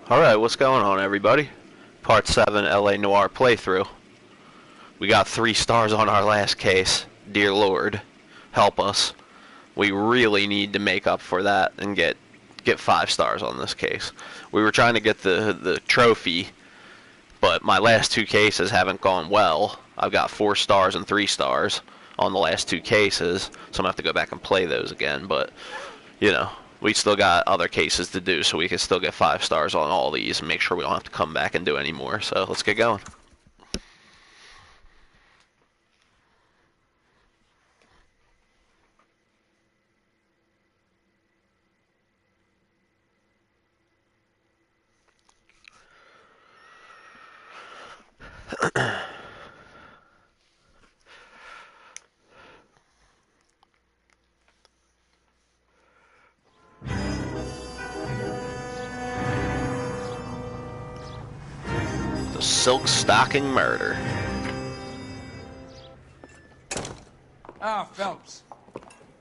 Alright, what's going on, everybody? Part 7 LA Noire playthrough. We got 3 stars on our last case. Dear Lord, help us. We really need to make up for that and get 5 stars on this case. We were trying to get the trophy, but my last 2 cases haven't gone well. I've got 4 stars and 3 stars on the last 2 cases, so I'm going to have to go back and play those again, but, you know. We still got other cases to do, so we can still get 5 stars on all these and make sure we don't have to come back and do any more. So let's get going. The Silk Stocking Murder. Ah, Phelps.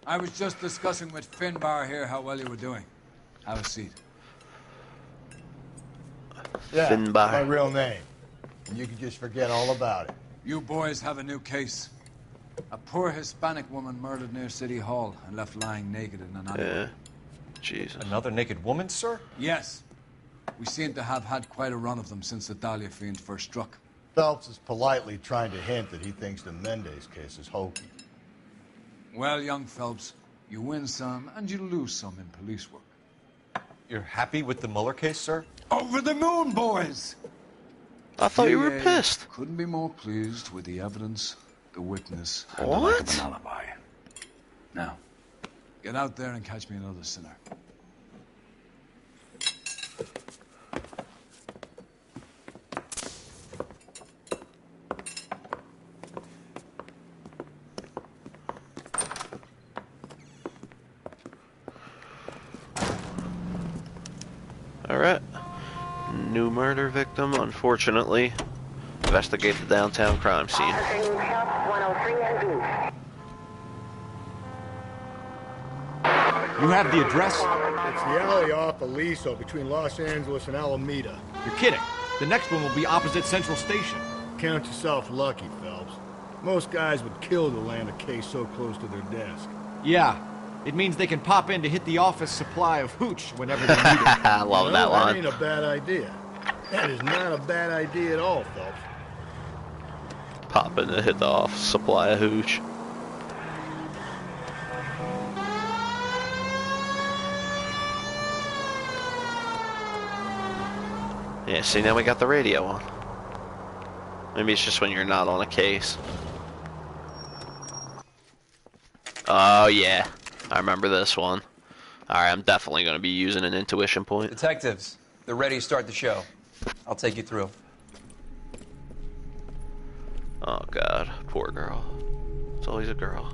I was just discussing with Finbar here how well you were doing. Have a seat. Yeah, Finbar. my real name. And you can just forget all about it. You boys have a new case. A poor Hispanic woman murdered near City Hall and left lying naked in an alleyway. Yeah. Jesus. Another naked woman, sir? Yes. We seem to have had quite a run of them since the Dahlia fiend first struck. Phelps is politely trying to hint that he thinks the Mendez case is hokey. Well, young Phelps, you win some and you lose some in police work. You're happy with the Mueller case, sir? Over the moon, boys! I thought you were DA pissed. Couldn't be more pleased with the evidence, the witness, and the What? lack of an alibi. Now, get out there and catch me another sinner. Alright. New murder victim, unfortunately. Investigate the downtown crime scene. You have the address? It's the alley off Aliso between Los Angeles and Alameda. You're kidding. The next one will be opposite Central Station. Count yourself lucky, Phelps. Most guys would kill to land a case so close to their desk. Yeah. It means they can pop in to hit the office supply of hooch whenever they need it. I love that That line. ain't a bad idea. That is not a bad idea at all, Phelps. Pop in to hit the off supply of hooch. Yeah, see, now we got the radio on. Maybe it's just when you're not on a case. Oh, yeah. I remember this one. Alright, I'm definitely going to be using an intuition point. Detectives, they're ready to start the show. I'll take you through. Oh, God. Poor girl. It's always a girl.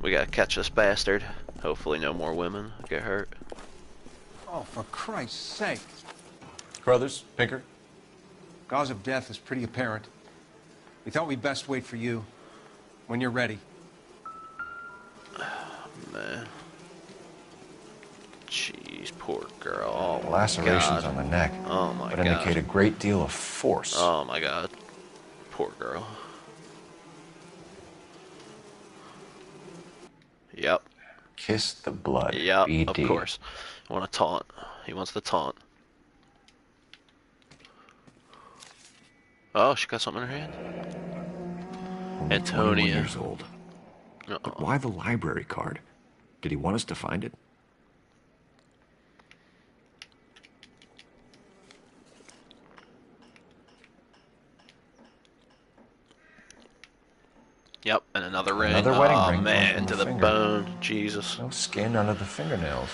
We gotta catch this bastard. Hopefully no more women get hurt. Oh, for Christ's sake. Carruthers, Pinker? Cause of death is pretty apparent. We thought we'd best wait for you. When you're ready. Man. Jeez, poor girl. Oh, my Lacerations God. on the neck. Oh, my Would God. indicate a great deal of force. Oh, my God. Poor girl. Yep. Kiss the blood. Yep, BD. of course. I want to taunt. He wants to taunt. Oh, she got something in her hand. Only 21 Antonia. years old. But why the library card? Did he want us to find it? Yep, and another ring. Another wedding oh, ring man, from to the the finger. bone. Jesus. No skin under the fingernails.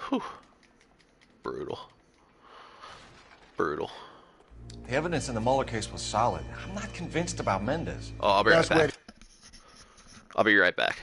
Whew. Brutal. Brutal. The evidence in the Mueller case was solid. I'm not convinced about Mendez. Oh, I'll be right Best way back. I'll be right back.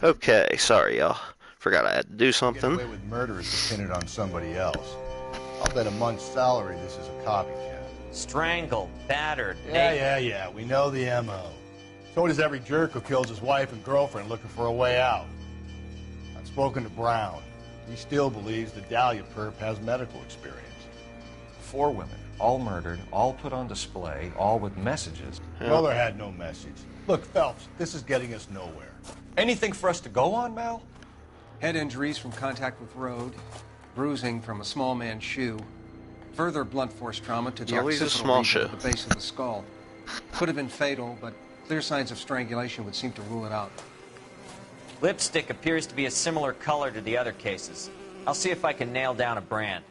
Okay, sorry y'all. Forgot I had to do Get something. away with murder is to pin it on somebody else. I'll bet a month's salary this is a copycat. Strangled, battered, Yeah. We know the M.O. So does every jerk who kills his wife and girlfriend looking for a way out. I've spoken to Brown. He still believes the Dahlia perp has medical experience. 4 women, all murdered, all put on display, all with messages. Miller had no message. Look, Phelps, this is getting us nowhere. Anything for us to go on, Mal? Head injuries from contact with road, bruising from a small man's shoe, further blunt force trauma to the always a occipital small region shoe. at the base of the skull. Could have been fatal, but clear signs of strangulation would seem to rule it out. Lipstick appears to be a similar color to the other cases. I'll see if I can nail down a brand.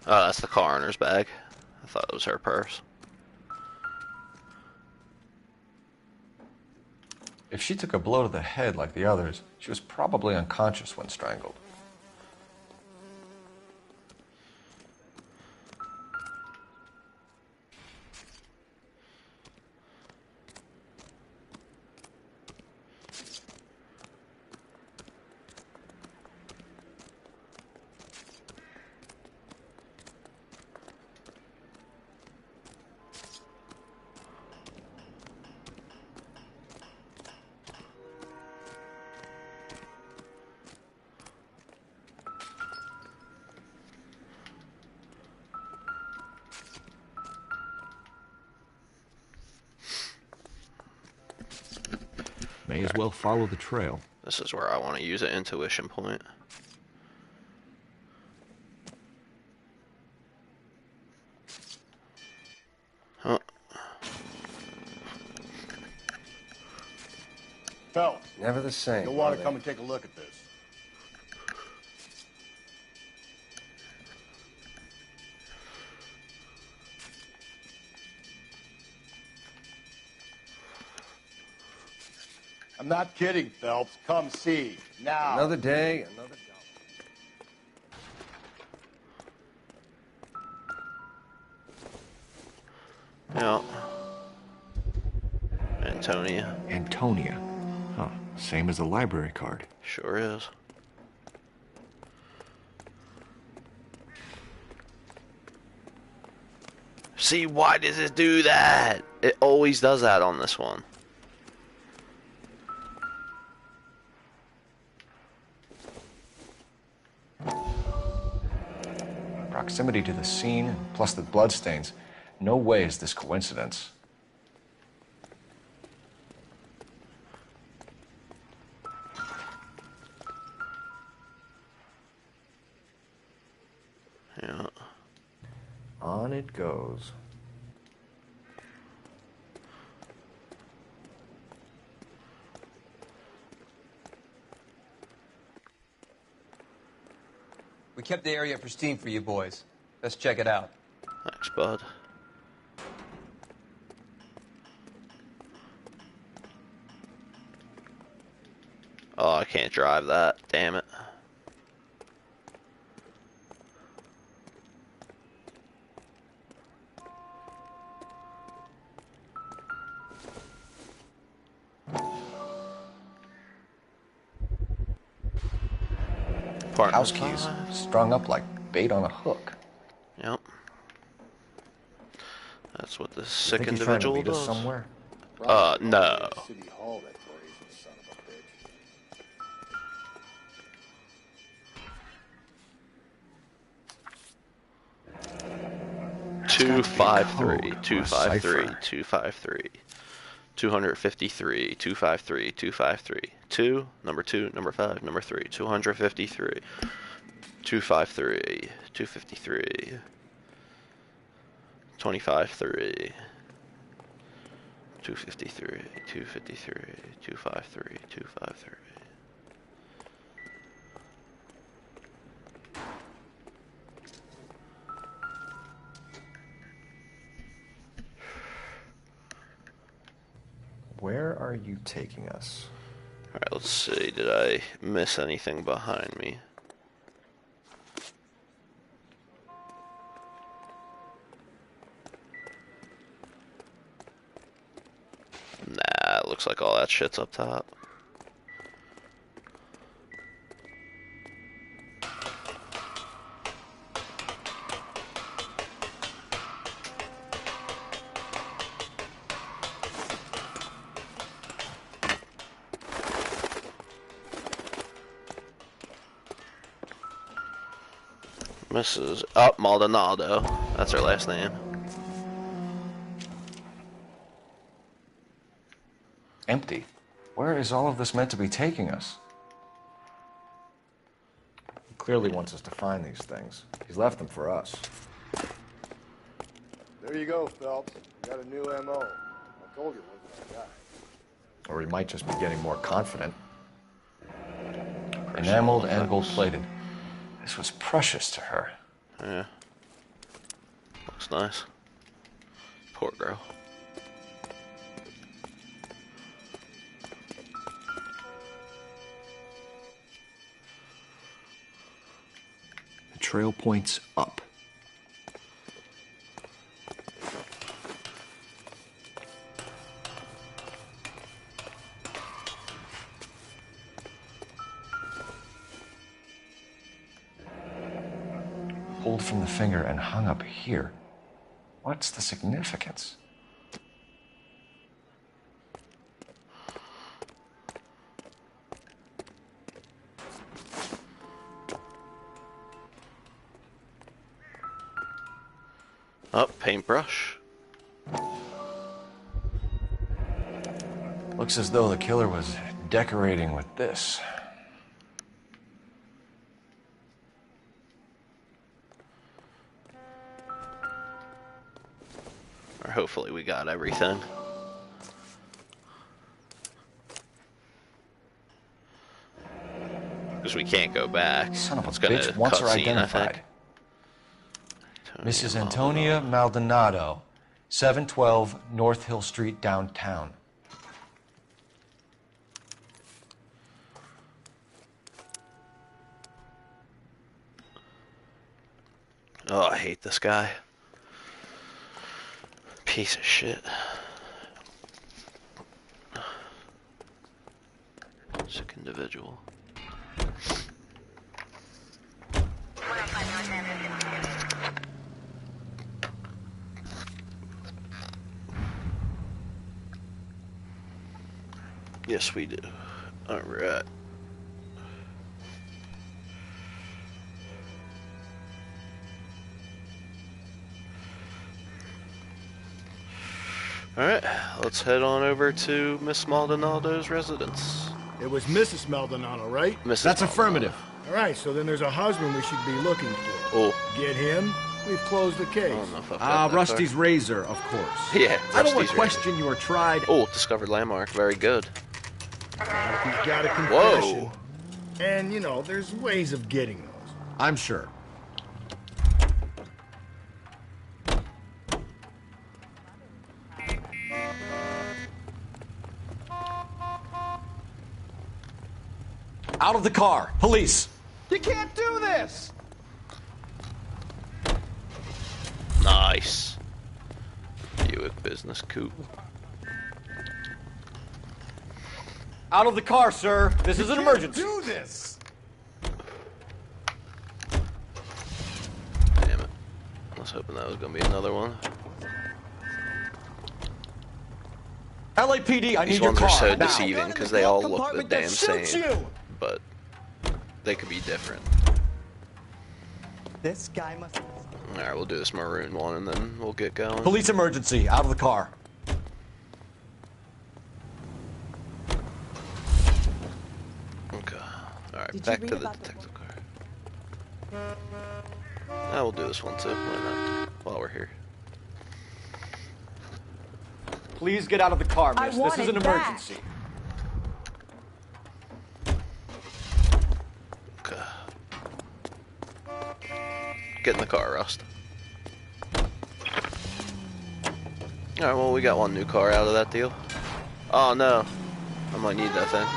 Oh, that's the coroner's bag. I thought it was her purse. If she took a blow to the head like the others, she was probably unconscious when strangled. May as well follow the trail. This is where I want to use an intuition point. Huh. Phelps, Never the same. you'll want are to they? come and take a look at this. I'm not kidding, Phelps. Come see. Now. Another day, another Yeah. Antonia. Antonia. Huh. Same as the library card. Sure is. See, why does it do that? It always does that on this one. Proximity to the scene, plus the bloodstains. No way is this coincidence. Yeah. On it goes. We kept the area pristine for you boys. Let's check it out. Thanks, bud. Oh, I can't drive that. Damn it. House keys strung up like bait on a hook. Yep. That's what this sick Think he's trying to individual lead us does. somewhere? No. City Hall, that brazen son of a bitch. 253, code or a 253, cipher. 253, 253, 253, 253, 2, number 2, number 5, number 3, 253, 253, 253, 25, 3, 253, 253, 253, 253. Where are you taking us? Alright, let's see. Did I miss anything behind me? looks like all that shit's up top. Mrs. Maldonado. That's her last name. Empty. Where is all of this meant to be taking us? He clearly wants us to find these things. He's left them for us. There you go, Phelps. You got a new MO. I told you it wasn't that guy. Or he might just be getting more confident. Enameled and gold-plated. This was precious to her. Yeah. Looks nice. Poor girl. The trail points up. Pulled from the finger and hung up here. What's the significance? Oh, paintbrush. Looks as though the killer was decorating with this. Or hopefully we got everything. Because we can't go back. Son of a It's gonna bitch wants her cutscene, I identified. think. Mrs. Antonia Maldonado, 712 North Hill Street, downtown. Oh, I hate this guy. Piece of shit. Sick individual. Yes, we do. Alright. Alright, let's head on over to Miss Maldonado's residence. It was Mrs. Maldonado, right? Mrs. That's Maldonado. affirmative. All right, so then there's a husband we should be looking for. Oh. Get him, we've closed the case. I don't know if I've got that Rusty's far. razor, of course. Yeah, I don't Rusty's question your tried. Oh, discovered landmark. Very good. He's got a confession. Whoa. And, you know, there's ways of getting those. I'm sure. Out of the car. Police. You can't do this! Nice. Buick business coupe. Out of the car, sir. This is an emergency. Do this! Damn it. I was hoping that was going to be another one. LAPD, I These need your ones car. are so now. deceiving because they all look the damn same. But they could be different. This guy must... Alright, we'll do this maroon one and then we'll get going. Police emergency. Out of the car. Okay. Alright, back to the detective car. Now we'll do this one too. Why not? While we're here. Please get out of the car, miss. This is an emergency. Okay. Get in the car, Rust. Alright, well, we got one new car out of that deal. Oh, no. I might need that thing.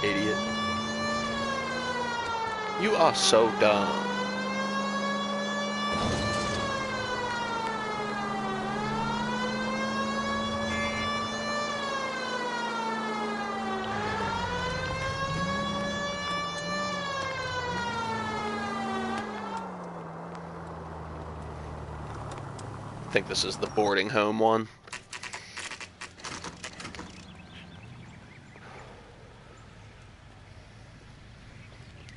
Idiot. You are so dumb. I think this is the boarding home one.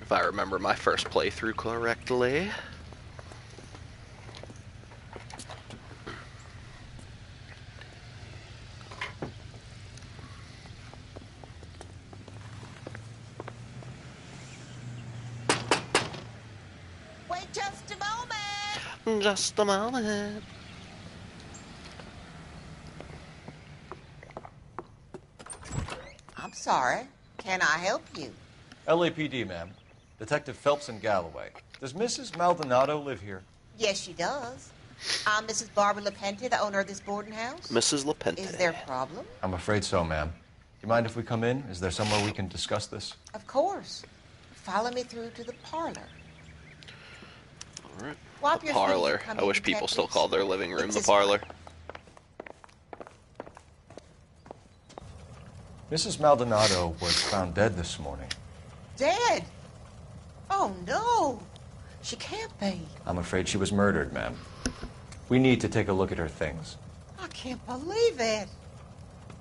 If I remember my first playthrough correctly. Wait just a moment. Just a moment. I'm sorry. Can I help you? LAPD, ma'am. Detective Phelps and Galloway. Does Mrs. Maldonado live here? Yes, she does. I'm Mrs. Barbara LaPente, the owner of this boarding house. Mrs. LaPente. Is there a problem? I'm afraid so, ma'am. Do you mind if we come in? Is there somewhere we can discuss this? Of course. Follow me through to the parlor. All right. Wipe The your feet as you parlor. come I in, wish people still detectives. called their living room It's the this parlor. way. Mrs. Maldonado was found dead this morning. Dead? Oh, no. She can't be. I'm afraid she was murdered, ma'am. We need to take a look at her things. I can't believe it.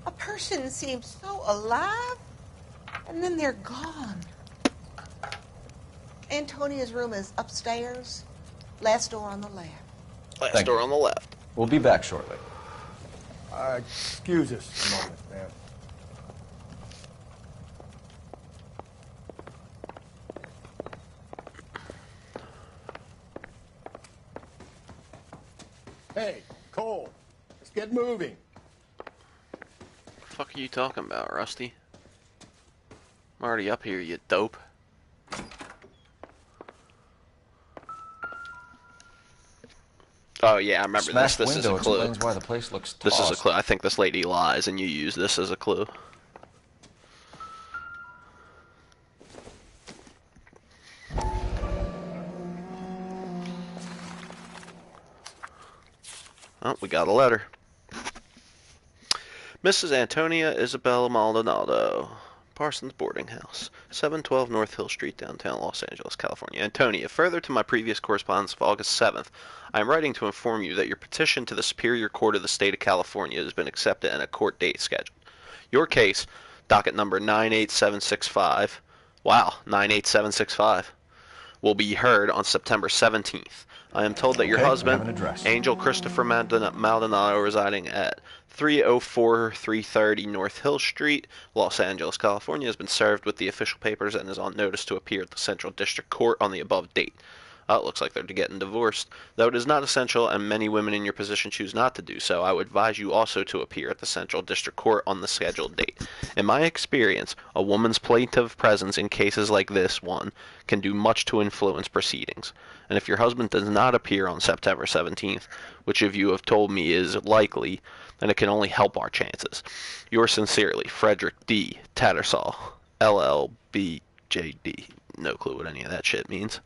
A person seems so alive, and then they're gone. Antonia's room is upstairs, last door on the left. Last Thank door you. on the left. We'll be back shortly. Excuse us a moment, ma'am. Hey, Cole, let's get moving. What the fuck are you talking about, Rusty? I'm already up here, you dope. Oh yeah, I remember this. Smashed This is window a clue. explains why the place looks tossed. This is a clue. I think this lady lies, and you use this as a clue. Oh, we got a letter. Mrs. Antonia Isabella Maldonado, Parsons Boarding House, 712 North Hill Street, downtown Los Angeles, California. Antonia, further to my previous correspondence of August 7th, I am writing to inform you that your petition to the Superior Court of the State of California has been accepted and a court date scheduled. Your case, docket number 98765, wow, 98765, will be heard on September 17th. I am told that your Okay, we have husband, an address. Angel Christopher Maldonado, residing at 304-330 North Hill Street, Los Angeles, California, has been served with the official papers and is on notice to appear at the Central District Court on the above date. It looks like they're getting divorced. Though it is not essential and many women in your position choose not to do so, I would advise you also to appear at the Central District Court on the scheduled date. In my experience, a woman's plaintive presence in cases like this one can do much to influence proceedings. And if your husband does not appear on September 17th, which of you have told me is likely, then it can only help our chances. Yours sincerely, Frederick D. Tattersall, LLBJD. No clue what any of that shit means.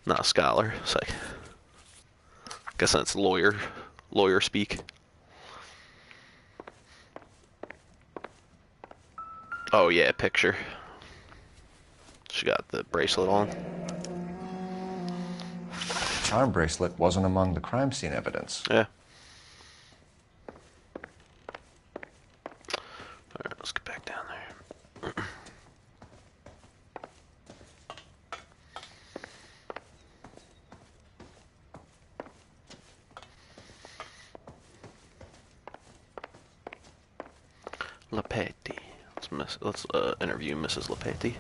Not a scholar. It's like, I guess that's lawyer speak. Oh yeah, picture. She got the bracelet on. Charm bracelet wasn't among the crime scene evidence. Yeah. Alright, let's get back down there. LaPete. Let's interview Mrs. LaPete.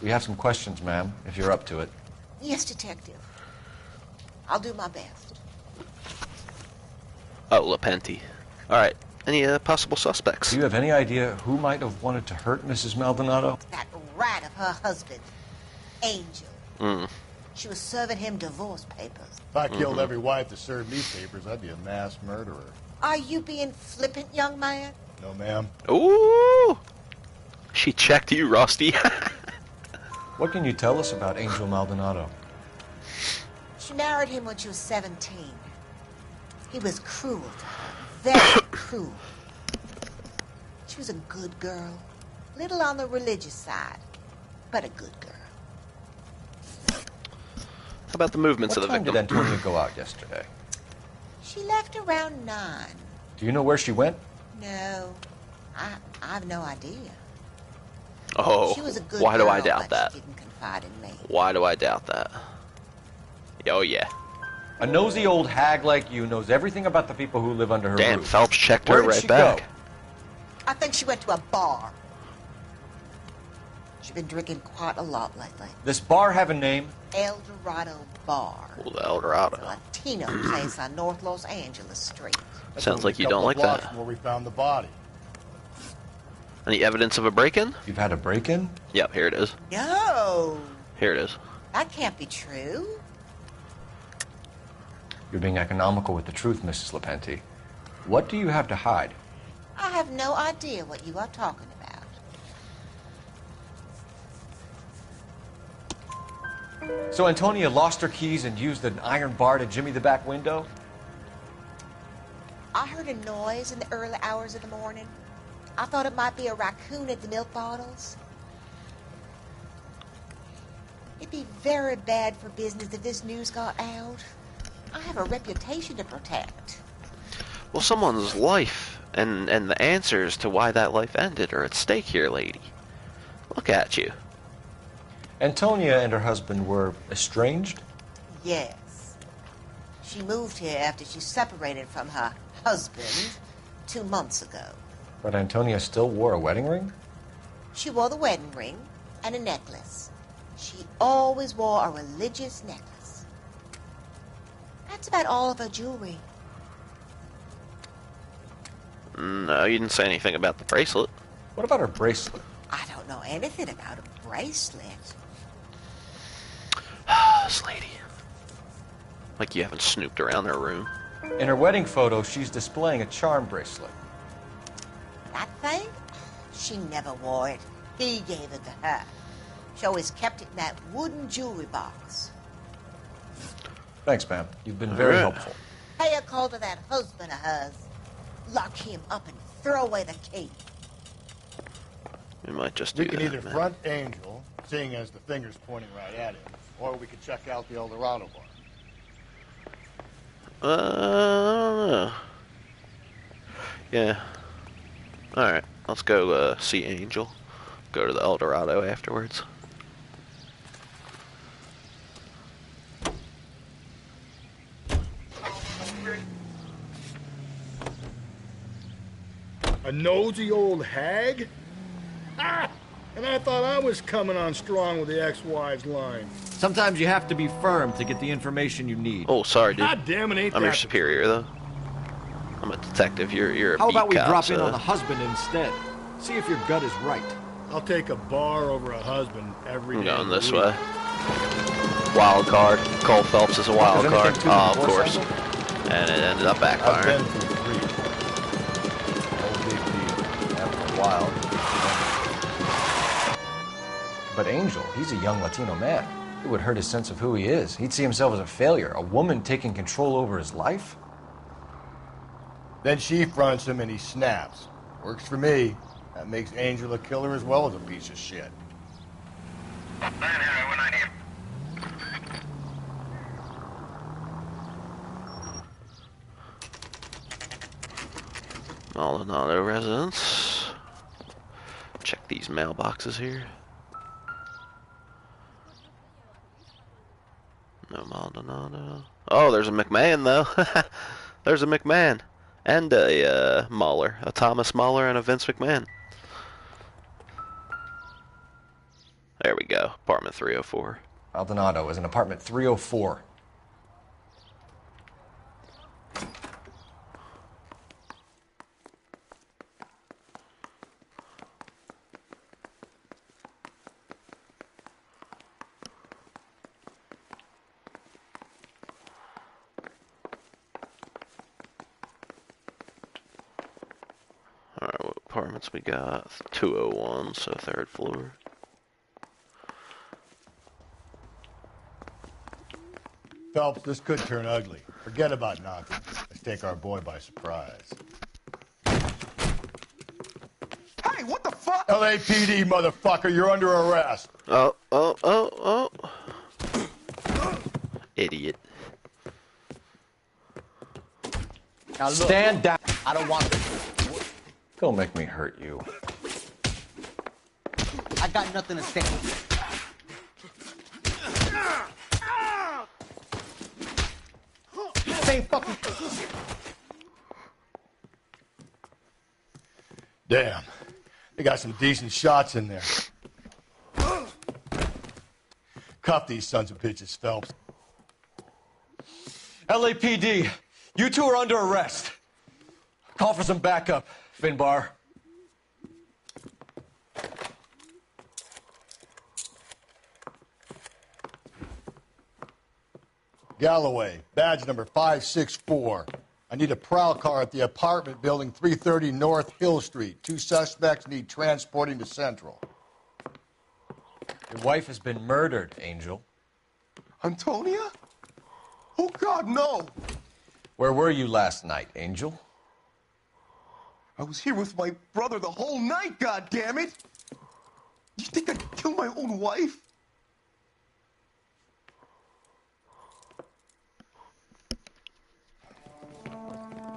We have some questions, ma'am, if you're up to it. Yes, detective. I'll do my best. Oh, LaPente. Alright. Any possible suspects? Do you have any idea who might have wanted to hurt Mrs. Maldonado? That rat of her husband, Angel. She was serving him divorce papers. If I killed every wife that served me papers, I'd be a mass murderer. Are you being flippant, young man? No, ma'am. Ooh! She checked you, Rusty. What can you tell us about Angel Maldonado? She married him when she was 17. He was cruel to her, very cruel. She was a good girl, little on the religious side, but a good girl. How about the movements of the victim? What time did Antonia go out yesterday? She left around 9. Do you know where she went? No, I have no idea. Oh, She was a good why do girl, I doubt but that? She didn't confide in me. Why do I doubt that? Oh, yeah. A nosy old hag like you knows everything about the people who live under her Damn, roof. Phelps checked her Where did right she back. go? I think she went to a bar. She's been drinking quite a lot lately. This bar have a name? Eldorado Bar. Well, the Eldorado. It's a Latino place on North Los Angeles Street. That's Sounds only like you a don't couple like of blocks that. from where we found the body. Any evidence of a break-in? You've had a break-in? Yep, here it is. No, Here it is. that can't be true. You're being economical with the truth, Mrs. Lepenti. What do you have to hide? I have no idea what you are talking about. So Antonia lost her keys and used an iron bar to jimmy the back window? I heard a noise in the early hours of the morning. I thought it might be a raccoon at the milk bottles. It'd be very bad for business if this news got out. I have a reputation to protect. Well, someone's life and the answers to why that life ended are at stake here, lady. Look at you. Antonia and her husband were estranged? Yes. She moved here after she separated from her husband 2 months ago. But Antonia still wore a wedding ring? She wore the wedding ring and a necklace. She always wore a religious necklace. That's about all of her jewelry. No, you didn't say anything about the bracelet. What about her bracelet? I don't know anything about a bracelet. This lady. Like you haven't snooped around her room. In her wedding photo, she's displaying a charm bracelet. That thing? She never wore it. He gave it to her. She always kept it in that wooden jewelry box. Thanks, ma'am. You've been very helpful. Pay a call to that husband of hers. Lock him up and throw away the key. We might just do We can that, either man. front Angel, seeing as the finger's pointing right at him, or we could check out the Eldorado Bar. I don't know. Yeah. Alright, let's go see Angel. Go to the Eldorado afterwards. A nosy old hag? Ah! And I thought I was coming on strong with the ex-wives line. Sometimes you have to be firm to get the information you need. Oh, sorry, dude. God damn it, ain't I'm that your the superior, though. I'm a detective. You're a How beat about we cop, drop in so- on the husband instead? See if your gut is right. I'll take a bar over a husband every I'm day. going of the this week. way. Wild card. Cole Phelps is a wild Is card. anything to Oh, the of divorce course. angle? And it ended up I've been backfiring. through 3. No big deal. After a while. But Angel, he's a young Latino man. It would hurt his sense of who he is. He'd see himself as a failure. A woman taking control over his life? Then she fronts him and he snaps. Works for me. That makes Angel a killer as well as a piece of shit. Maldonado residence. Check these mailboxes here. No Maldonado. Oh, there's a McMahon, though. There's a McMahon. And a Mahler. A Thomas Mahler and a Vince McMahon. There we go. Apartment 304. Maldonado is in apartment 304. Alright, what apartments we got? 201, so 3rd floor. Phelps, this could turn ugly. Forget about nothing. Let's take our boy by surprise. Hey, what the fuck? LAPD, motherfucker, you're under arrest. Oh. Idiot. Now look, Stand down. I don't want this. Don't make me hurt you. I got nothing to stand. Same fucking. Damn. They got some decent shots in there. Cuff these sons of bitches, Phelps. LAPD, you two are under arrest. Call for some backup, Finbar. Galloway, badge number 564. I need a prowl car at the apartment building 330 North Hill Street. 2 suspects need transporting to Central. Your wife has been murdered, Angel. Antonia? Oh, God, no. Where were you last night, Angel? I was here with my brother the whole night, God damn it! You think I'd kill my own wife?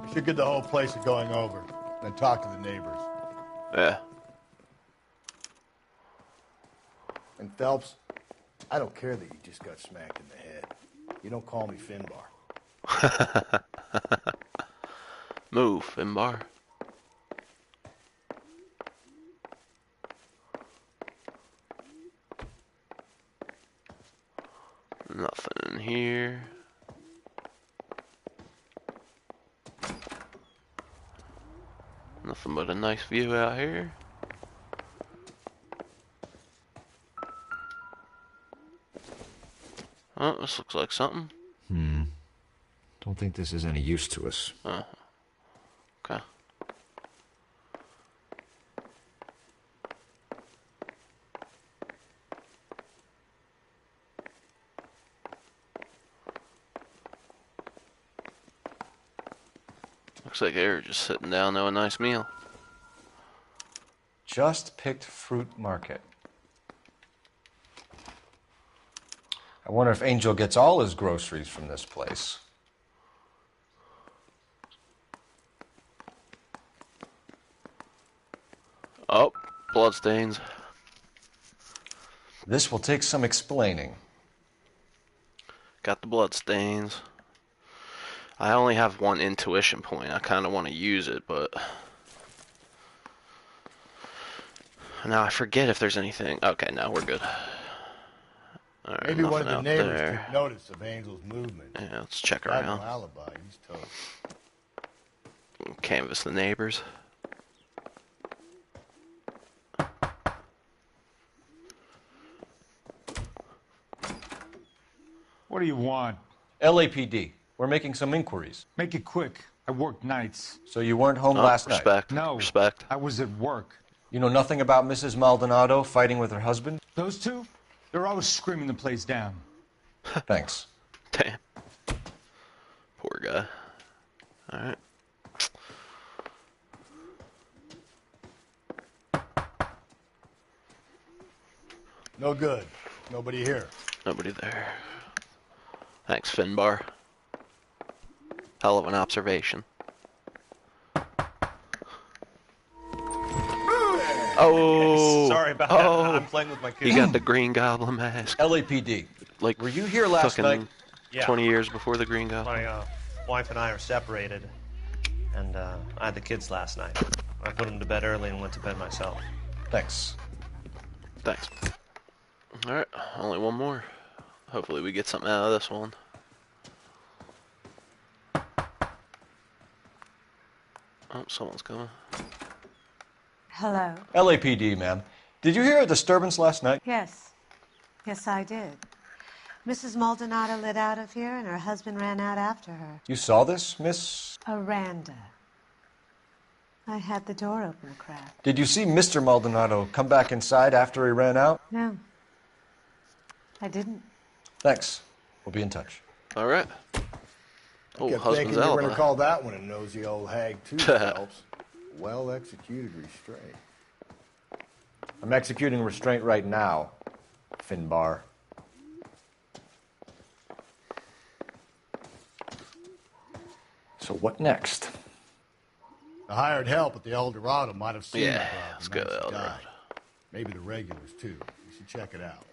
We should get the whole place going over, then talk to the neighbors. Yeah. And Phelps, I don't care that you just got smacked in the head. You don't call me Finbar. Move, Finbar. Nothing in here. Nothing but a nice view out here. Oh, this looks like something. Don't think this is any use to us. Okay. Looks like they were just sitting down to a nice meal. Just picked fruit market. I wonder if Angel gets all his groceries from this place. Oh, bloodstains. This will take some explaining. Got the bloodstains. I only have one intuition point. I kind of want to use it, but now I forget if there's anything. Okay, now we're good. All right, Maybe one of the out neighbors there. took notice of Angel's movement. Yeah, let's check Got around. no alibi. He's toast. Canvass the neighbors. What do you want? LAPD, we're making some inquiries. Make it quick. I work nights. So you weren't home Oh, last night? respect. No. Respect. I was at work. You know nothing about Mrs. Maldonado fighting with her husband? Those two? They're always screaming the place down. Thanks. Damn. Poor guy. Alright. No good. Nobody here. Nobody there. Thanks, Finbar. Hell of an observation. Oh! Sorry about that. I'm playing with my kids. You got the Green Goblin mask. LAPD, Like, were you here last fucking night? Yeah. 20 years before the Green Goblin. My wife and I are separated, and I had the kids last night. I put them to bed early and went to bed myself. Thanks. Thanks. Alright, only one more. Hopefully we get something out of this one. Oh, someone's coming. Hello. LAPD, ma'am. Did you hear a disturbance last night? Yes. Yes, I did. Mrs. Maldonado lit out of here, and her husband ran out after her. You saw this, Miss? Aranda. I had the door open a crack. Did you see Mr. Maldonado come back inside after he ran out? No. I didn't. Thanks. We'll be in touch. All right. Oh, Kept husband's thinking you were going to alibi. call that one a nosy old hag too, Phelps. Well executed restraint. I'm executing restraint right now, Finbar. So what next? The hired help at the Eldorado might have seen Yeah, the broad let's the go night to she Eldorado. died. Maybe the regulars too. You should check it out.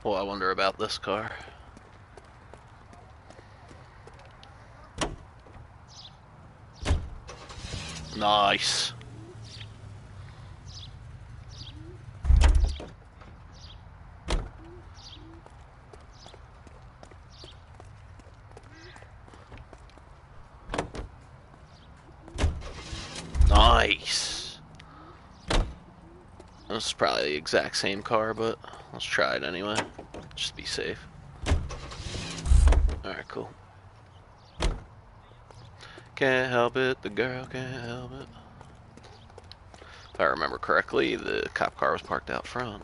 Oh, I wonder about this car. Nice. Nice. This is probably the exact same car, but let's try it anyway. Just be safe. Alright, cool. Can't help it, the girl can't help it. If I remember correctly, the cop car was parked out front.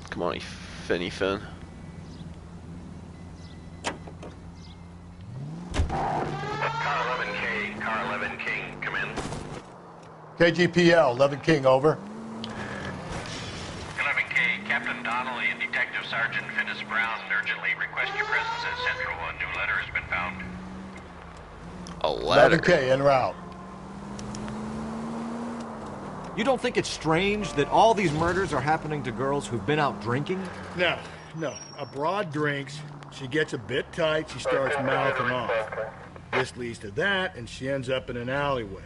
Come on, you Finny Finn. Car 11K, Car 11 King, come in. KGPL, 11 King, over. 11K, Captain Donnelly and Detective Sergeant Finnis Brown urgently request your presence at Central. A new letter has been found. A letter? 11K, en route. You don't think it's strange that all these murders are happening to girls who've been out drinking? No, no. A broad drinks, she gets a bit tight, she starts mouthing off. This leads to that, and she ends up in an alleyway.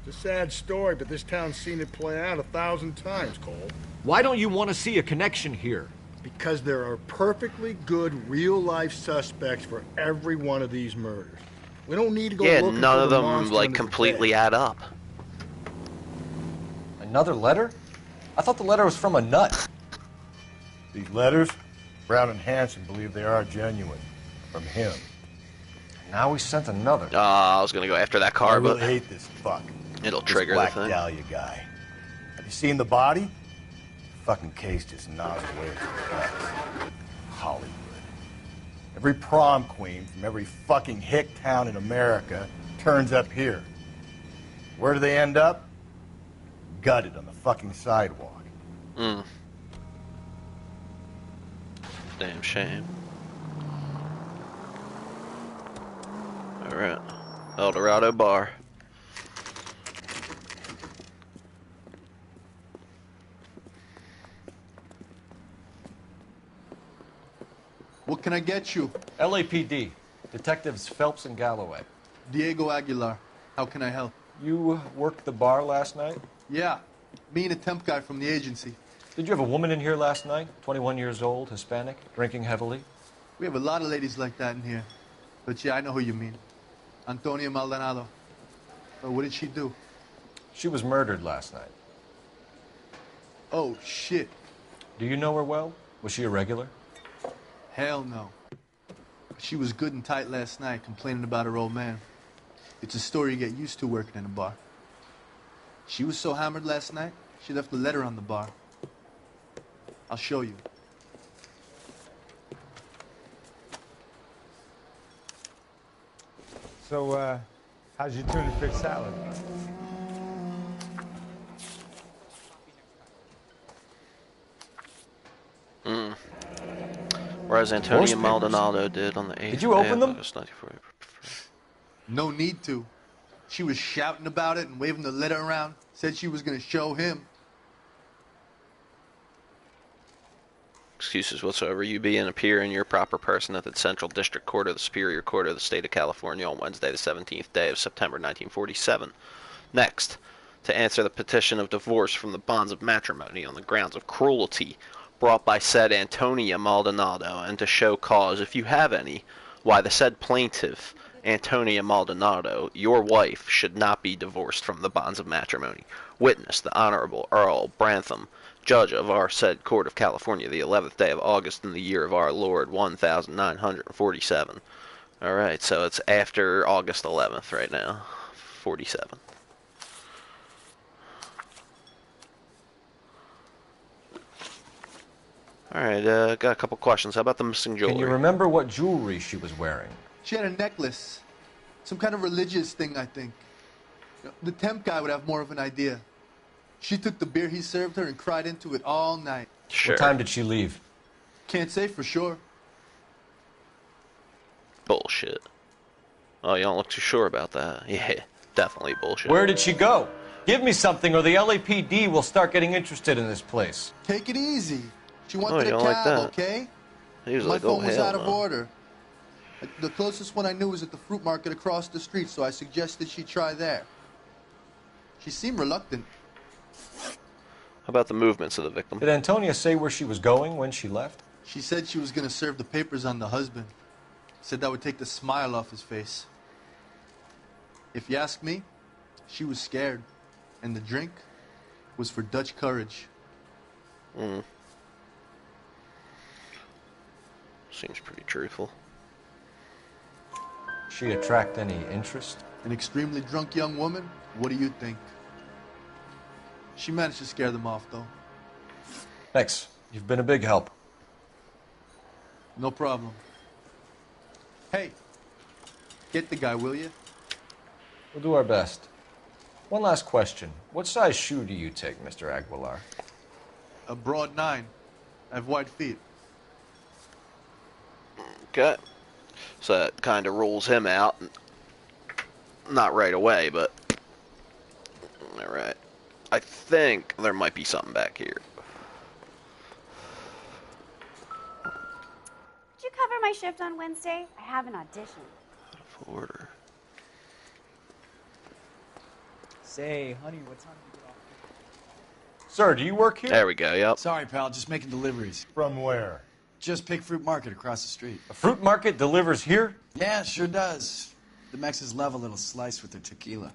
It's a sad story, but this town's seen it play out 1,000 times, Cole. Why don't you want to see a connection here? Because there are perfectly good real-life suspects for every one of these murders. We don't need to go Yeah, looking none for of the them monster like under the completely bed. add up. Another letter? I thought the letter was from a nut. These letters, Brown and Hanson believe they are genuine. From him. Now we sent another. I was gonna go after that I car, really but hate this fuck. it'll This trigger the Black thing. Dahlia guy. Have you seen the body? Fucking case just nods away at the guts. Hollywood. Every prom queen from every fucking hick town in America turns up here. Where do they end up? Gutted on the fucking sidewalk. Damn shame. Alright. Eldorado Bar. What can I get you? LAPD. Detectives Phelps and Galloway. Diego Aguilar. How can I help? You worked the bar last night? Yeah. Me and a temp guy from the agency. Did you have a woman in here last night? 21 years old, Hispanic, drinking heavily? We have a lot of ladies like that in here. But yeah, I know who you mean. Dahlia Maldonado. Oh, what did she do? She was murdered last night. Oh, shit. Do you know her well? Was she a regular? Hell no. She was good and tight last night, complaining about her old man. It's a story you get used to working in a bar. She was so hammered last night, she left a letter on the bar. I'll show you. So, how's your tuna fish salad? Whereas Antonio Maldonado did on the 8th Did you open day of them? August 94. No need to. She was shouting about it and waving the letter around. Said she was going to show him. Excuses whatsoever. You be and appear in your proper person at the Central District Court of the Superior Court of the State of California on Wednesday, the 17th day of September, 1947. Next, to answer the petition of divorce from the bonds of matrimony on the grounds of cruelty brought by said Antonia Maldonado, and to show cause, if you have any, why the said plaintiff, Antonia Maldonado, your wife, should not be divorced from the bonds of matrimony. Witness, the Honorable Earl Brantham, Judge of our said Court of California, the 11th day of August in the year of our Lord 1947. Alright, so it's after August 11th right now. 47. Alright, got a couple questions. How about the missing jewelry? Can you remember what jewelry she was wearing? She had a necklace. Some kind of religious thing, I think. The temp guy would have more of an idea. She took the beer he served her and cried into it all night. Sure. What time did she leave? Can't say for sure. Bullshit. Oh, you don't look too sure about that. Yeah, definitely bullshit. Where did she go? Give me something or the LAPD will start getting interested in this place. Take it easy. She wanted a cab, like that. okay? He was My like, phone was hell out of no. order. The closest one I knew was at the fruit market across the street, so I suggested she try there. She seemed reluctant. How about the movements of the victim? Did Antonia say where she was going when she left? She said she was going to serve the papers on the husband. Said that would take the smile off his face. If you ask me, she was scared. And the drink was for Dutch courage. Seems pretty truthful. She attract any interest? An extremely drunk young woman? What do you think? She managed to scare them off, though. Thanks. You've been a big help. No problem. Hey, get the guy, will you? We'll do our best. One last question. What size shoe do you take, Mr. Aguilar? A broad 9. I have wide feet. Okay. So that kind of rules him out. Not right away, but... Alright. I think there might be something back here. Could you cover my shift on Wednesday? I have an audition. Out of order. Say, honey, what time do you get off? Sir, do you work here? There we go, yep. Sorry, pal, just making deliveries. From where? Just Pig Fruit Market across the street. A fruit market delivers here? Yeah, sure does. The Mexes love a little slice with their tequila.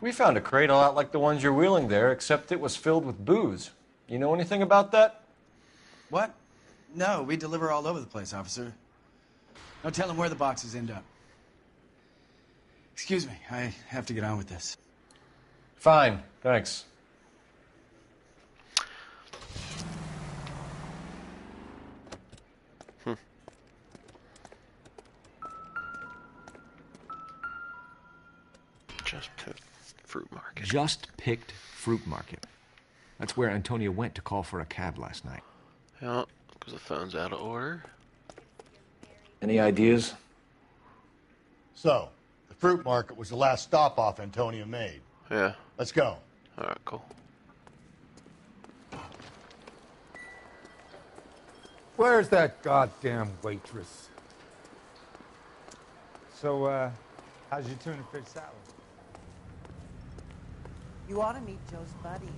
We found a crate a lot like the ones you're wheeling there, except it was filled with booze. You know anything about that? What? No, we deliver all over the place, officer. No telling where the boxes end up. Excuse me, I have to get on with this. Fine, thanks. Just picked fruit market. Just picked fruit market. That's where Antonia went to call for a cab last night. Yeah, because the phone's out of order. Any ideas? So, the fruit market was the last stop-off Antonia made. Yeah. Let's go. Alright, cool. Where's that goddamn waitress? So, how's your tuna fish salad? You ought to meet Joe's buddy.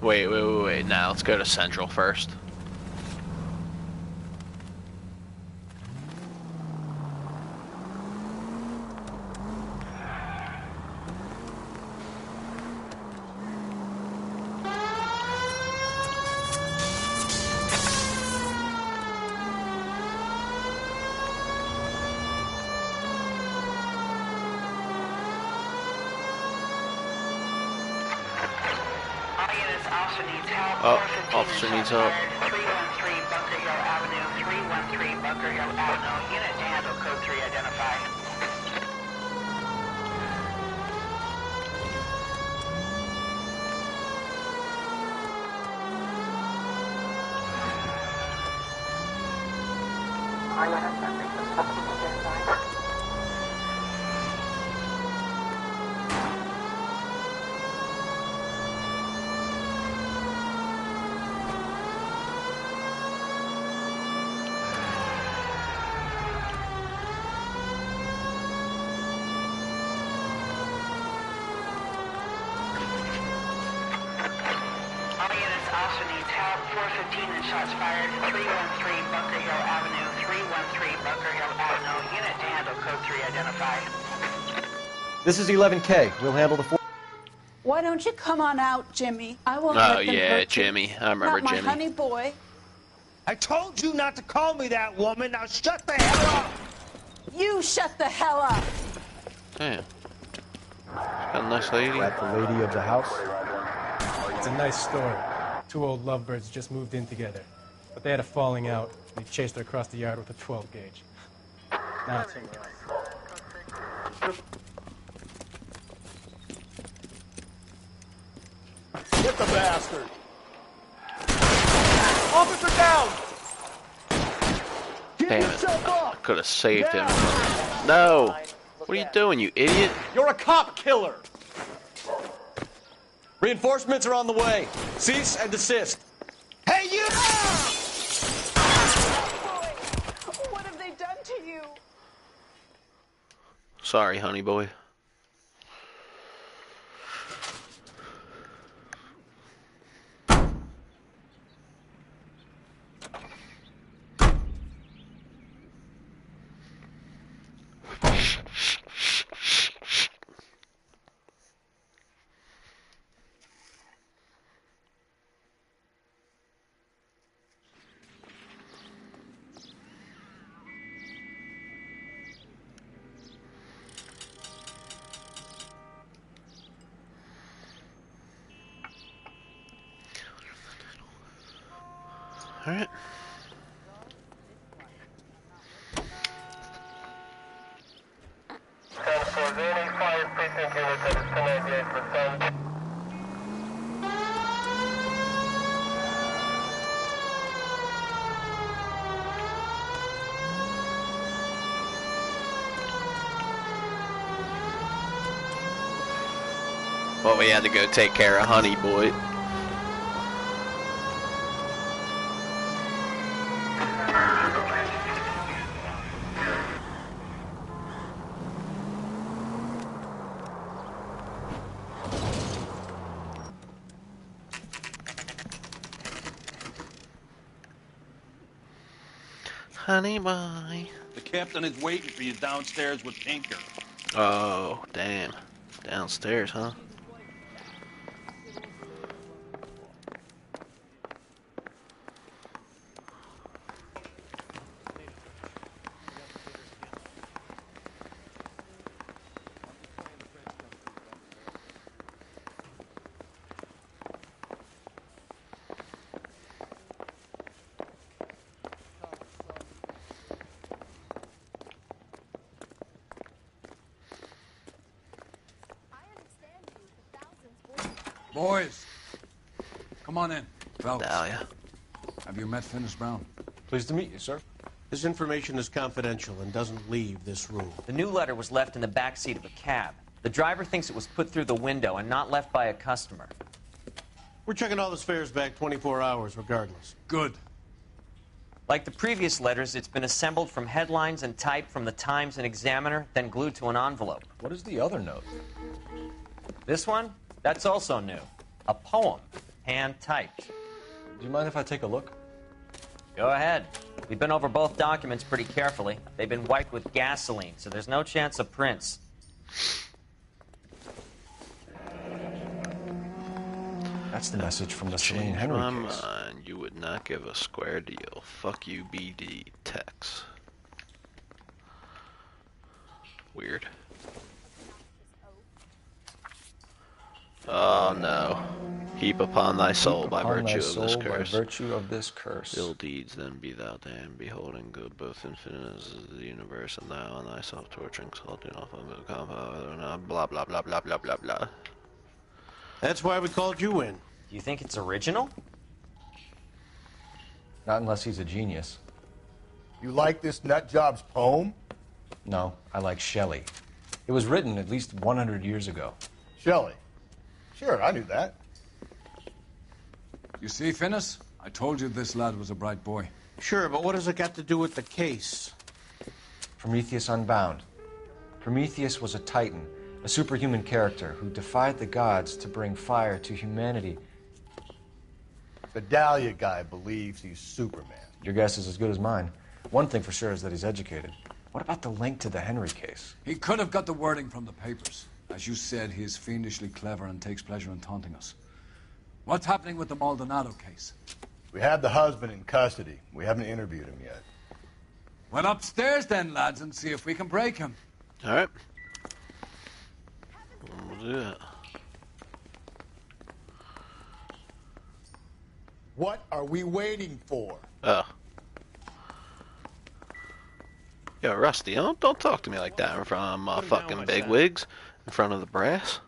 Wait. Now, let's go to Central first. Officer needs help. 313 Bunker Hill Avenue, 313 Bunker Hill Avenue. Unit to handle code 3 identify. officer needs help. 415 and shots fired. 313 Bunker Hill Avenue. 313 Bunker Hill Avenue. Unit to handle code 3 identified. This is 11K. We'll handle the 4. Why don't you come on out, Jimmy? I won't Oh, let them yeah, hurt you. Jimmy. I remember Not my Jimmy. honey boy. I told you not to call me that, woman. Now shut the hell up. You shut the hell up. Damn. Got a nice lady. That the lady of the house? It's a nice story. Two old lovebirds just moved in together. But they had a falling out. They chased her across the yard with a 12 gauge. Now it's somewhere else. Get the bastard! Officer down! Damn it. I could have saved him. No! What are you doing, you idiot? You're a cop killer! Reinforcements are on the way. Cease and desist. Hey, you! What have they done to you? Sorry, honey boy. All right. Well, we had to go take care of Honey Boy. Honey boy. The captain is waiting for you downstairs with Tinker. Oh, damn. Downstairs, huh? Boys, come on in. Phelps. Dahlia. Have you met Finis Brown? Pleased to meet you, sir. This information is confidential and doesn't leave this room. The new letter was left in the back seat of a cab. The driver thinks it was put through the window and not left by a customer. We're checking all the fares back 24 hours regardless. Good. Like the previous letters, it's been assembled from headlines and typed from the Times and Examiner, then glued to an envelope. What is the other note? This one? That's also new. A poem, hand-typed. Do you mind if I take a look? Go ahead. We've been over both documents pretty carefully. They've been wiped with gasoline, so there's no chance of prints. That's the message from the Celine Henry case. Come on, you would not give a square deal. Fuck you, BD Tex. Weird. Oh no. Heap upon thy soul by virtue of this curse. By virtue of this curse. Ill deeds, then be thou damned, beholding good both infinite as the universe, and thou and thyself torturing, exalting off of the compound, blah blah blah blah blah blah blah. That's why we called you in. Do you think it's original? Not unless he's a genius. You like this nutjob's poem? No, I like Shelley. It was written at least 100 years ago. Shelley? Sure, I knew that. You see, Finis? I told you this lad was a bright boy. Sure, but what has it got to do with the case? Prometheus Unbound. Prometheus was a titan, a superhuman character who defied the gods to bring fire to humanity. The Dahlia guy believes he's Superman. Your guess is as good as mine. One thing for sure is that he's educated. What about the link to the Henry case? He could have got the wording from the papers. As you said, he is fiendishly clever and takes pleasure in taunting us. What's happening with the Maldonado case? We have the husband in custody. We haven't interviewed him yet. Well, upstairs then, lads, and see if we can break him. All right. We'll do that. What are we waiting for? Oh. Yo, Rusty, don't talk to me like that in front of fucking bigwigs, in front of the brass.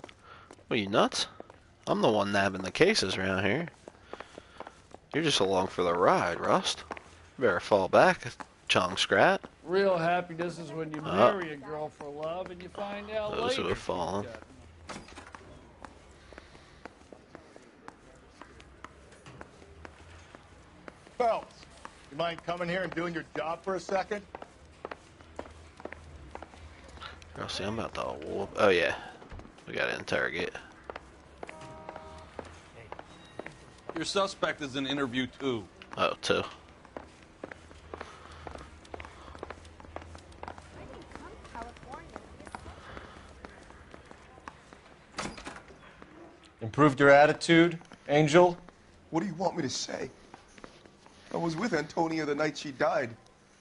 What, are you nuts? I'm the one nabbing the cases around here. You're just along for the ride, Rust. You better fall back, Chong Scrat. Real happiness is when you marry a girl for love and you find out Those later. who have fallen. Phelps, you mind coming here and doing your job for a second? Rusty, I'm about to whoop. Oh, yeah. We gotta interrogate. Your suspect is in interview 2. Oh, 2. Improved your attitude, Angel? What do you want me to say? I was with Antonia the night she died,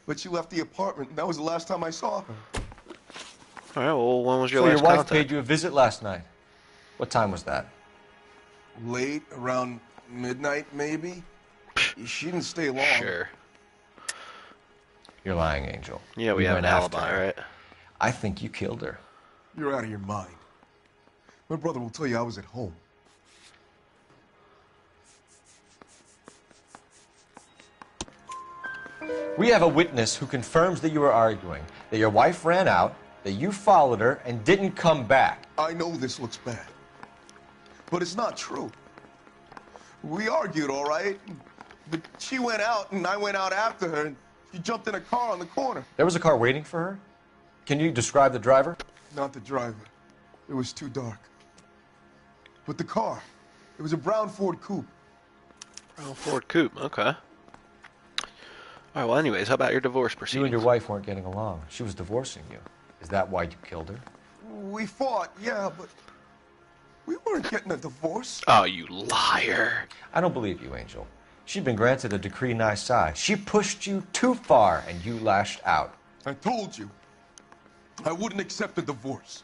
but she left the apartment, and that was the last time I saw her. All right, well, when was your So last your wife contact? paid you a visit last night. What time was that? Late, around midnight, maybe? She didn't stay long. Sure. You're lying, Angel. Yeah, we You have an went after alibi, her. right? I think you killed her. You're out of your mind. My brother will tell you I was at home. We have a witness who confirms that you were arguing, that your wife ran out, that you followed her, and didn't come back. I know this looks bad, but it's not true. We argued, all right, but she went out, and I went out after her, and she jumped in a car on the corner. There was a car waiting for her? Can you describe the driver? Not the driver. It was too dark. But the car, it was a brown Ford Coupe. Brown Ford Coupe, okay. All right, well, anyways, how about your divorce You proceedings? and your wife weren't getting along. She was divorcing you. Is that why you killed her? We fought, yeah, but we weren't getting a divorce. Oh, you liar. I don't believe you, Angel. She'd been granted a decree nisi. She pushed you too far, and you lashed out. I told you, I wouldn't accept a divorce.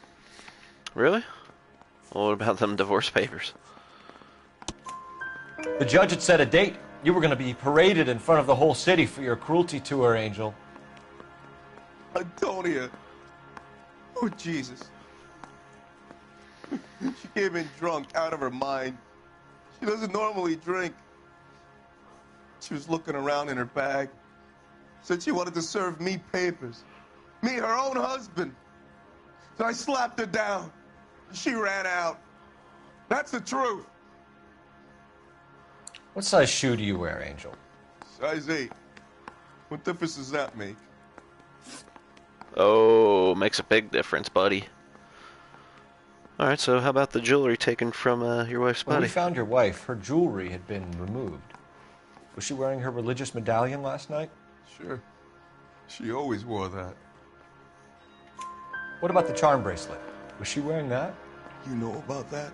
Really? Well, what about them divorce papers? The judge had set a date. You were going to be paraded in front of the whole city for your cruelty to her, Angel. Antonia. Oh, Jesus. She came in drunk, out of her mind. She doesn't normally drink. She was looking around in her bag. Said she wanted to serve me papers. Me, her own husband. So I slapped her down. She ran out. That's the truth. What size shoe do you wear, Angel? Size 8. What difference does that make? Oh, makes a big difference, buddy. All right, so how about the jewelry taken from your wife's When body? we found your wife, her jewelry had been removed. Was she wearing her religious medallion last night? Sure. She always wore that. What about the charm bracelet? Was she wearing that? You know about that?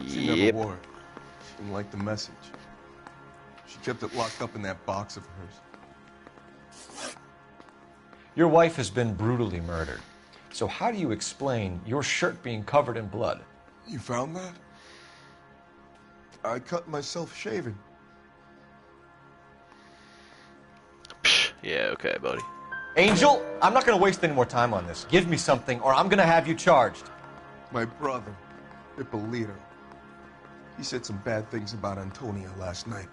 She Yep. never wore it. She didn't like the message. She kept it locked up in that box of hers. Your wife has been brutally murdered. So how do you explain your shirt being covered in blood? You found that? I cut myself shaving. Yeah, okay, buddy. Angel, I'm not going to waste any more time on this. Give me something or I'm going to have you charged. My brother, Ippolito, he said some bad things about Antonia last night.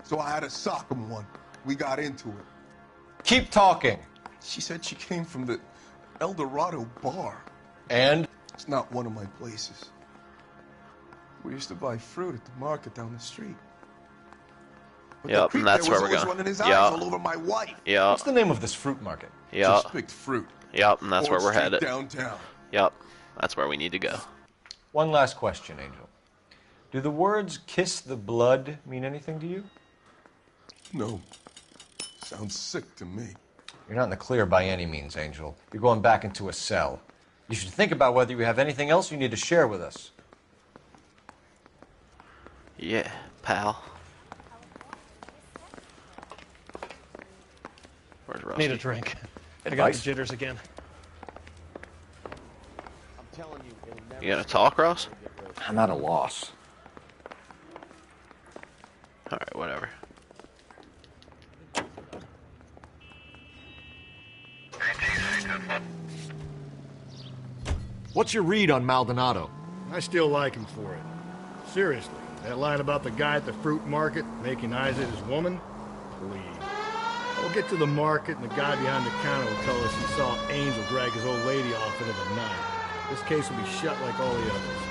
So I had to sock him one. We got into it. Keep talking. She said she came from the Eldorado Bar. And? It's not one of my places. We used to buy fruit at the market down the street. But Yep, and that's where we're always going. running his eyes Yep. all over my wife. Yep. What's the name of this fruit market? Yep. Just picked fruit. Yep, and that's where we're 4th Street headed. Downtown. Yep, that's where we need to go. One last question, Angel. Do the words kiss the blood mean anything to you? No. Sounds sick to me. You're not in the clear by any means, Angel. You're going back into a cell. You should think about whether you have anything else you need to share with us. Yeah, pal. Where's Rusty? Need a drink. I got the jitters again. I'm telling you, it'll never. You gonna talk, Ross? I'm at a loss. Alright, whatever. What's your read on Maldonado? I still like him for it. Seriously, that line about the guy at the fruit market making eyes at his woman? Please. We'll get to the market and the guy behind the counter will tell us he saw Angel drag his old lady off into the night. This case will be shut like all the others.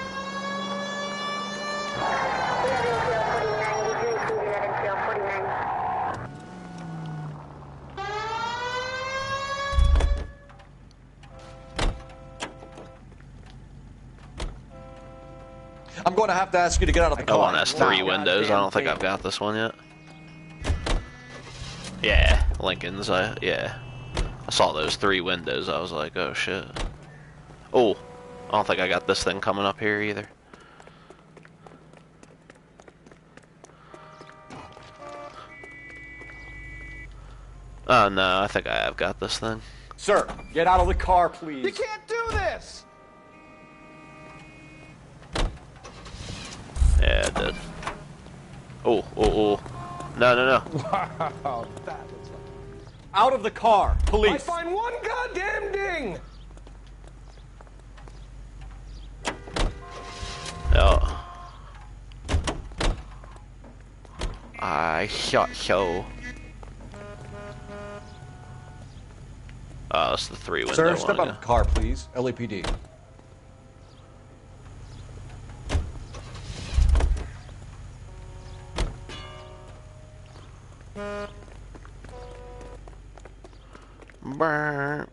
I'm going to have to ask you to get out of the car. That one has 3 windows. I don't think I've got this one yet. Yeah, Lincoln's. Yeah. I saw those 3 windows. I was like, oh shit. Oh, I don't think I got this thing coming up here either. Oh no, I think I have got this thing. Sir, get out of the car, please. You can't do this! Yeah, I did. Oh, oh, oh. No, no, no. Wow, that was Out of the car, police. I find one goddamn ding! Oh. I shot so. Oh, that's the 3 window Sir, one. step out of the car, please. LAPD. Burn.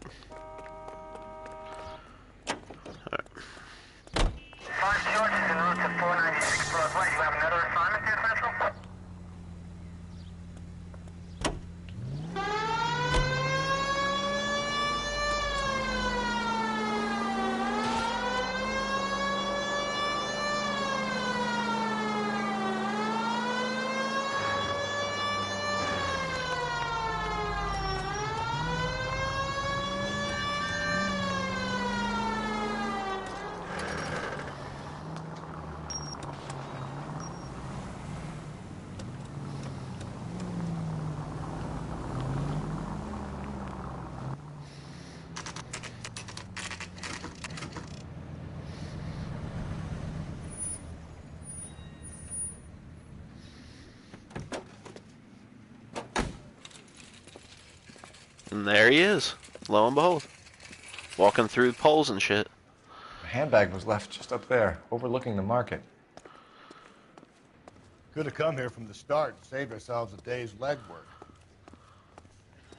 And there he is, lo and behold. Walking through poles and shit. The handbag was left just up there, overlooking the market. Could have come here from the start and saved ourselves a day's legwork.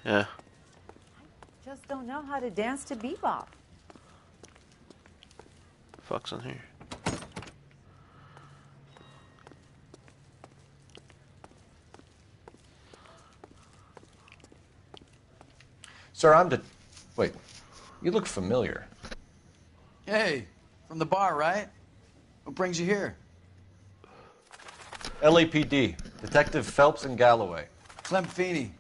Yeah. Just don't know how to dance to bebop. Fuck's in here. Sir, Wait, you look familiar. Hey, from the bar, right? What brings you here? LAPD, Detective Phelps and Galloway. Clem Feeney.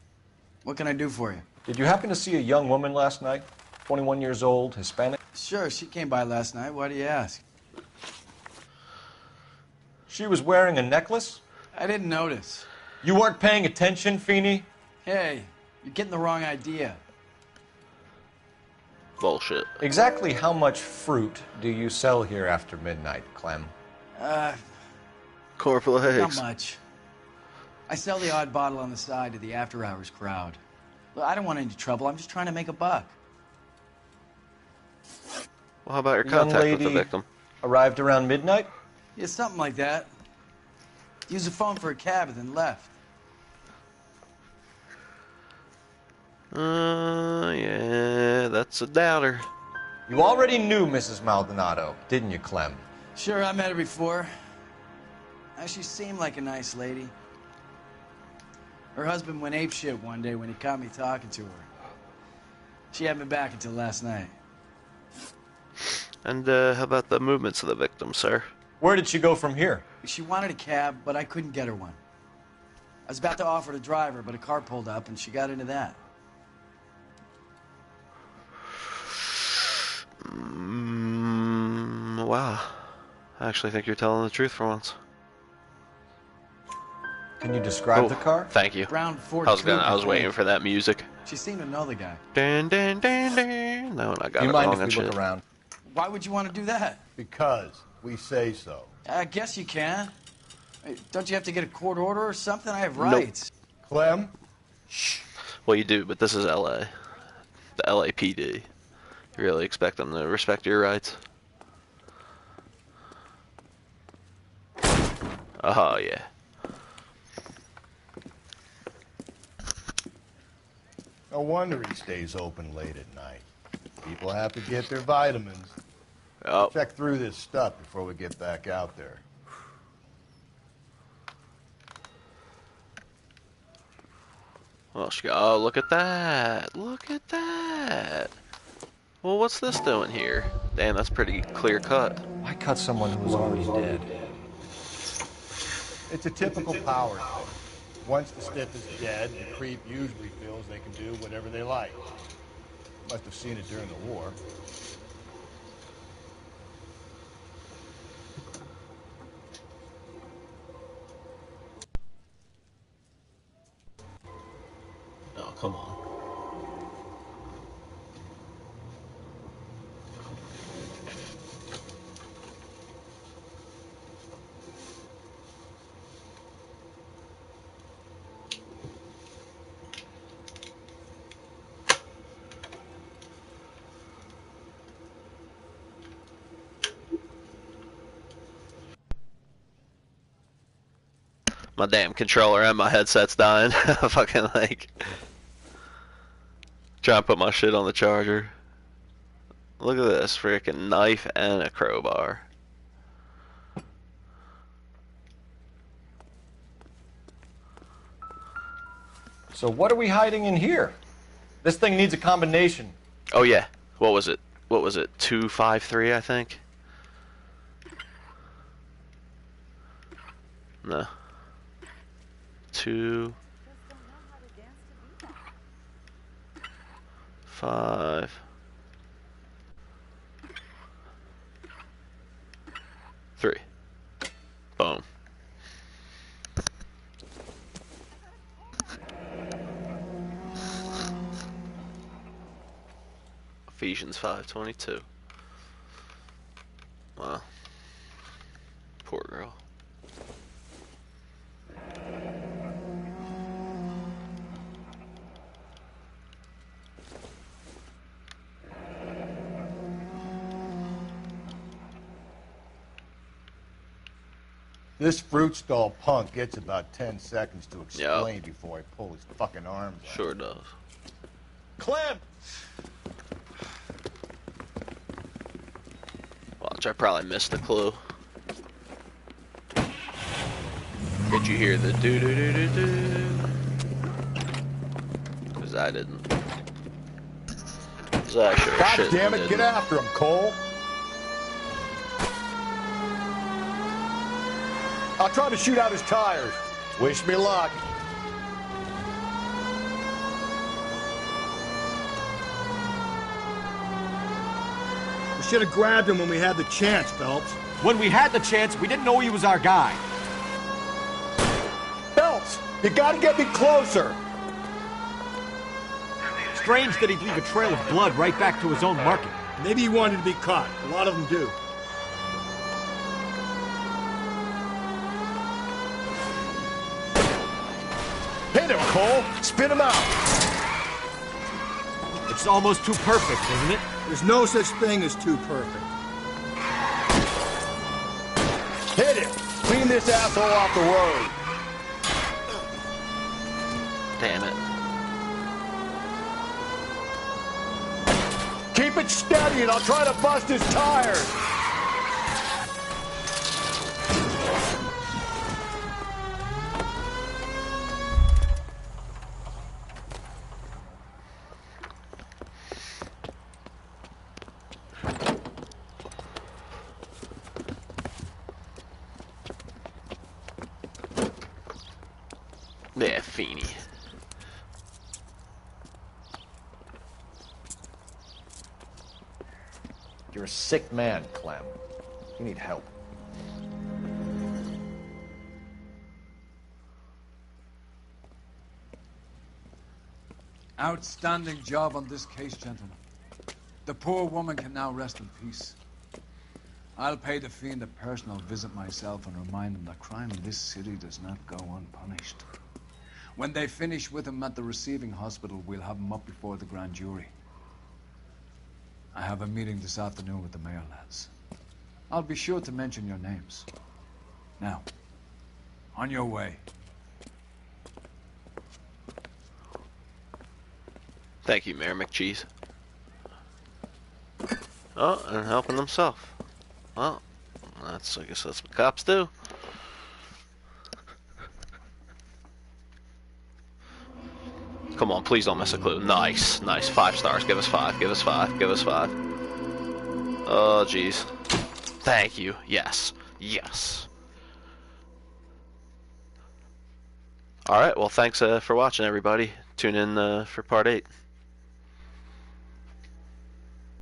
What can I do for you? Did you happen to see a young woman last night? 21 years old, Hispanic? Sure, she came by last night. Why do you ask? She was wearing a necklace? I didn't notice. You weren't paying attention, Feeney? Hey, you're getting the wrong idea. Bullshit. Exactly how much fruit do you sell here after midnight, Clem? Corporal Higgs. Not much. I sell the odd bottle on the side to the after-hours crowd. Look, I don't want any trouble. I'm just trying to make a buck. Well, how about your The young contact with the lady victim? Arrived around midnight? Yeah, something like that. Used the phone for a cab and then left. Yeah, that's a doubter. You already knew Mrs. Maldonado, didn't you, Clem? Sure, I met her before. She seemed like a nice lady. Her husband went apeshit one day when he caught me talking to her. She had me back until last night. And how about the movements of the victim, sir? Where did she go from here? She wanted a cab, but I couldn't get her one. I was about to offer to drive her, but a car pulled up and she got into that. Wow. I actually think you're telling the truth for once. Can you describe the car? Thank you. Brown Ford I was Coupe, waiting for that music. She seemed to know the guy. Dun, dun, dun, dun. No, I got Do you it mind wrong if we and look shit. around? Why would you want to do that? Because we say so. I guess you can. Hey, don't you have to get a court order or something? I have Nope. rights. Clem? Well, you do, but this is LA. The LAPD. You really expect them to respect your rights? Oh, yeah. No wonder he stays open late at night. People have to get their vitamins. Oh. Check through this stuff before we get back out there. Well, oh, look at that. Look at that. Well, what's this doing here? Damn, that's pretty clear cut. Why cut someone who was already dead? It's a typical power thing. Once the stiff is dead, the creep usually feels they can do whatever they like. Must have seen it during the war. Oh, come on. My damn controller and my headset's dying. Fucking like trying to put my shit on the charger. Look at this freaking knife and a crowbar. So what are we hiding in here? This thing needs a combination. Oh yeah. What was it? What was it? 253, I think. No. 2 5 3. Boom. Ephesians 5:22. Wow. Poor girl. This fruit stall punk gets about 10 seconds to explain before I pull his fucking arms out. Sure does. Clem! Watch, I probably missed the clue. Did you hear the do-do-do-do-do? Because I didn't. Because I sure God shit damn it, didn't. get after him, Cole! I'll try to shoot out his tires. Wish me luck. We should have grabbed him when we had the chance, Phelps. When we had the chance, we didn't know he was our guy. Phelps, you gotta get me closer. Strange that he'd leave a trail of blood right back to his own market. Maybe he wanted to be caught. A lot of them do. Hit him, Cole. Spit him out. It's almost too perfect, isn't it? There's no such thing as too perfect. Hit him. Clean this asshole off the road. Damn it. Keep it steady and I'll try to bust his tires. Yeah, Feeney. You're a sick man, Clem. You need help. Outstanding job on this case, gentlemen. The poor woman can now rest in peace. I'll pay the fiend a personal visit myself and remind him that crime in this city does not go unpunished. When they finish with him at the receiving hospital, we'll have him up before the grand jury. I have a meeting this afternoon with the mayor, lads. I'll be sure to mention your names. Now, on your way. Thank you, Mayor McCheese. Oh, and helping himself. Well, I guess that's what cops do. Come on, please don't miss a clue. Nice, nice. 5 stars. Give us 5. Give us 5. Give us 5. Oh, jeez. Thank you. Yes. Yes. Alright, well, thanks for watching, everybody. Tune in for part 8.